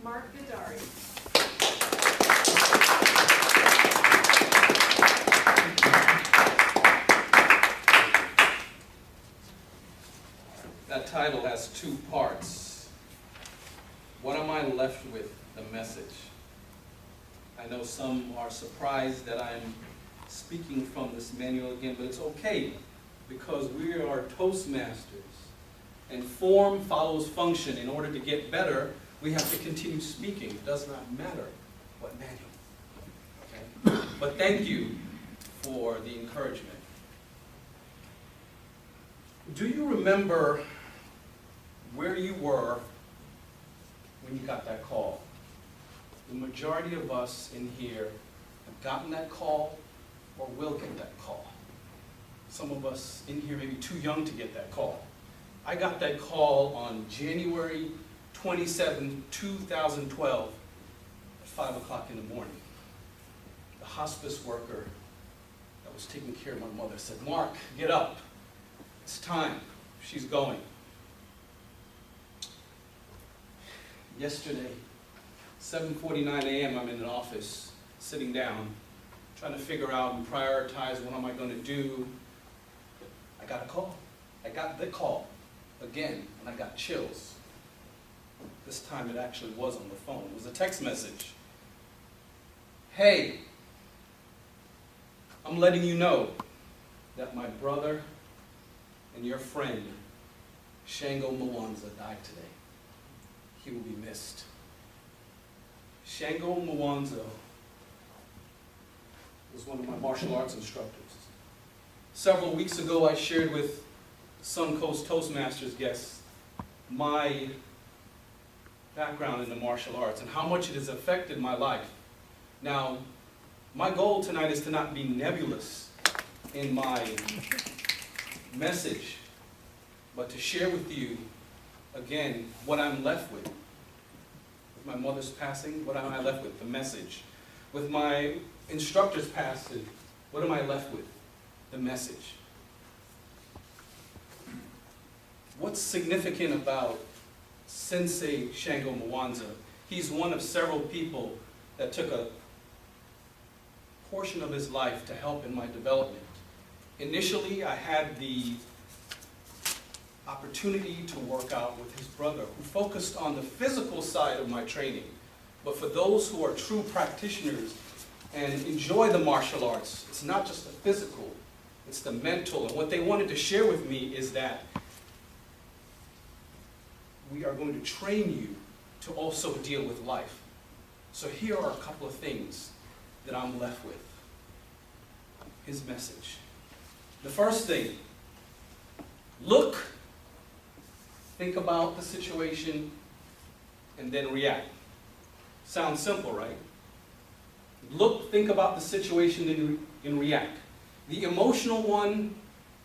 Mark Vidari. That title has two parts. What am I left with? The message. I know some are surprised that I'm speaking from this manual again, but it's okay because we are Toastmasters. And form follows function. In order to get better, we have to continue speaking. It does not matter what manual. Okay? But thank you for the encouragement. Do you remember where you were when you got that call? The majority of us in here have gotten that call or will get that call. Some of us in here may be too young to get that call. I got that call on January 27, 2012 at 5 o'clock in the morning. The hospice worker that was taking care of my mother said, "Mark, get up. It's time. She's going." Yesterday, 7:49 a.m., I'm in an office, sitting down, trying to figure out and prioritize what am I going to do. I got a call. I got the call again, and I got chills. This time it actually was on the phone. It was a text message. "Hey, I'm letting you know that my brother and your friend, Shango Mwanza, died today. He will be missed." Shango Mwanza was one of my martial arts instructors. Several weeks ago, I shared with Suncoast Toastmasters guests my background in the martial arts and how much it has affected my life. Now, my goal tonight is to not be nebulous in my message, but to share with you, again, what I'm left with. With my mother's passing, what am I left with? The message. With my instructor's passing, what am I left with? The message. What's significant about Sensei Shango Mwanza? He's one of several people that took a portion of his life to help in my development. Initially, I had the opportunity to work out with his brother, who focused on the physical side of my training. But for those who are true practitioners and enjoy the martial arts, it's not just the physical, it's the mental. And what they wanted to share with me is that we are going to train you to also deal with life. So here are a couple of things that I'm left with. His message. The first thing, look, think about the situation, and then react. Sounds simple, right? Look, think about the situation, and react. The emotional one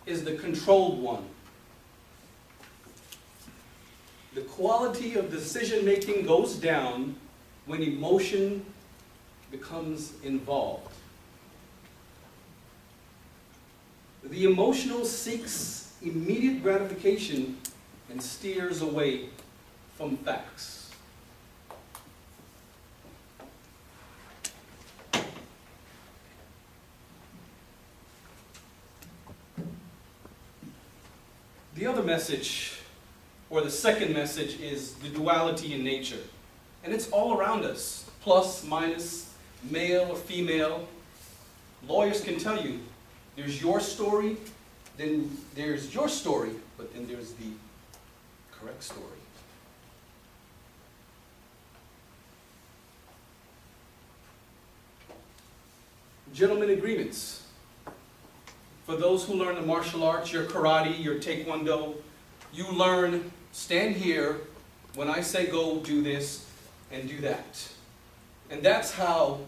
is the controlled one. The quality of decision-making goes down when emotion becomes involved. The emotional seeks immediate gratification and steers away from facts. The other message, or the second message, is the duality in nature. And it's all around us, plus, minus, male or female. Lawyers can tell you, there's your story, then there's your story, but then there's the correct story. Gentlemen agreements. For those who learn the martial arts, your karate, your taekwondo, you learn, stand here, when I say go, do this, and do that. And that's how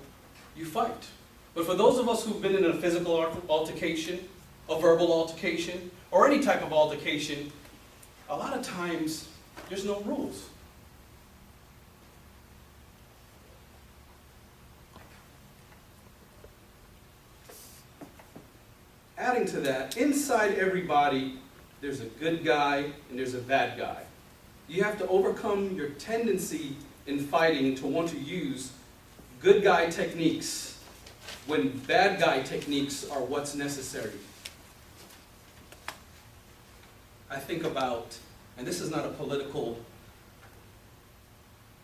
you fight. But for those of us who've been in a physical altercation, a verbal altercation, or any type of altercation, a lot of times there's no rules. Adding to that, inside everybody, there's a good guy and there's a bad guy. You have to overcome your tendency in fighting to want to use good guy techniques when bad guy techniques are what's necessary. I think about, and this is not a political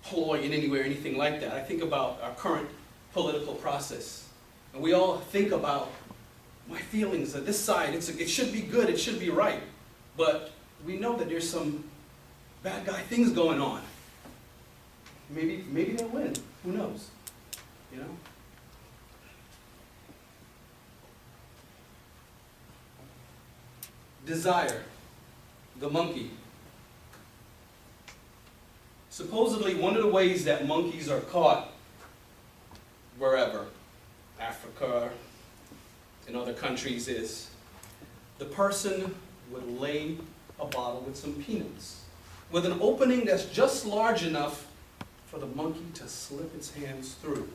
ploy in any way or anything like that. I think about our current political process. And we all think about my feelings on this side. It should be good, it should be right. But we know that there's some bad guy things going on. Maybe they'll win. Who knows? You know? Desire, the monkey. Supposedly, one of the ways that monkeys are caught wherever, Africa, in other countries, is the person would lay a bottle with some peanuts, with an opening that's just large enough for the monkey to slip its hands through.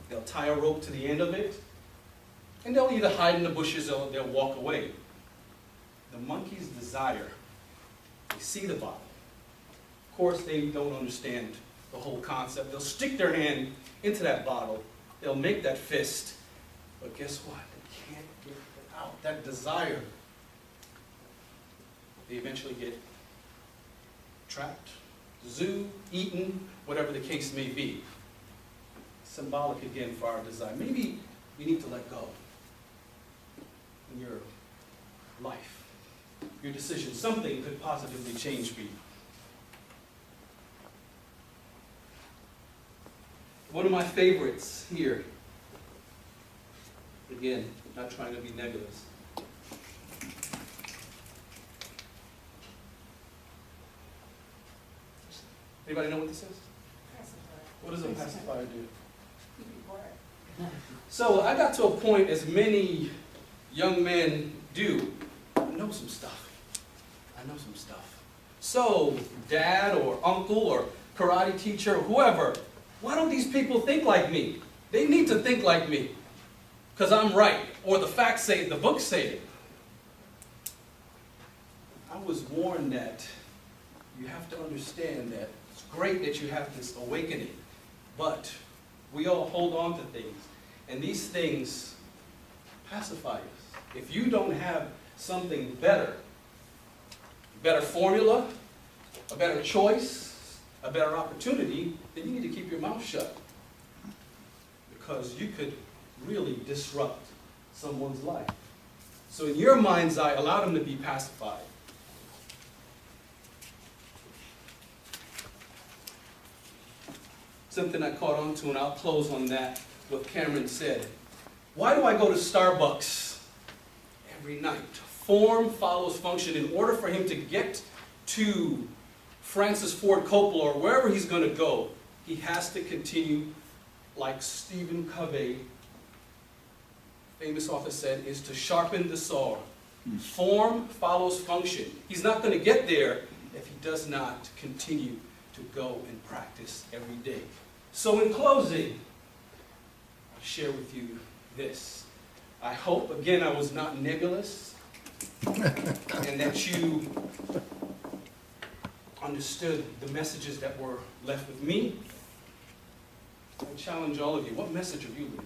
They'll tie a rope to the end of it, and they'll either hide in the bushes or they'll walk away. The monkey's desire, they see the bottle. Of course, they don't understand the whole concept. They'll stick their hand into that bottle. They'll make that fist. But guess what? They can't get it out. That desire. They eventually get trapped, zoo, eaten, whatever the case may be. Symbolic again for our desire. Maybe you need to let go in your life, your decision. Something could positively change for you. One of my favorites here, again, not trying to be nebulous. Anybody know what this is? Pacifier. What does a pacifier do? Keep you quiet. So I got to a point, as many young men do, I know some stuff. I know some stuff. So, dad or uncle or karate teacher or whoever, why don't these people think like me? They need to think like me, because I'm right, or the facts say it, the books say it. I was warned that you have to understand that it's great that you have this awakening, but we all hold on to things, and these things pacify us. If you don't have something better, better formula, a better choice, a better opportunity, then you need to keep your mouth shut, because you could really disrupt someone's life. So in your mind's eye, allow them to be pacified. Something I caught on to, and I'll close on that, what Cameron said. Why do I go to Starbucks every night? Form follows function. In order for him to get to Francis Ford Coppola or wherever he's going to go, he has to continue, like Stephen Covey, famous author, said, is to sharpen the saw. Form follows function. He's not going to get there if he does not continue to go and practice every day. So in closing, I'll share with you this. I hope, again, I was not nebulous, and that you understood the messages that were left with me. I challenge all of you, what message are you leaving?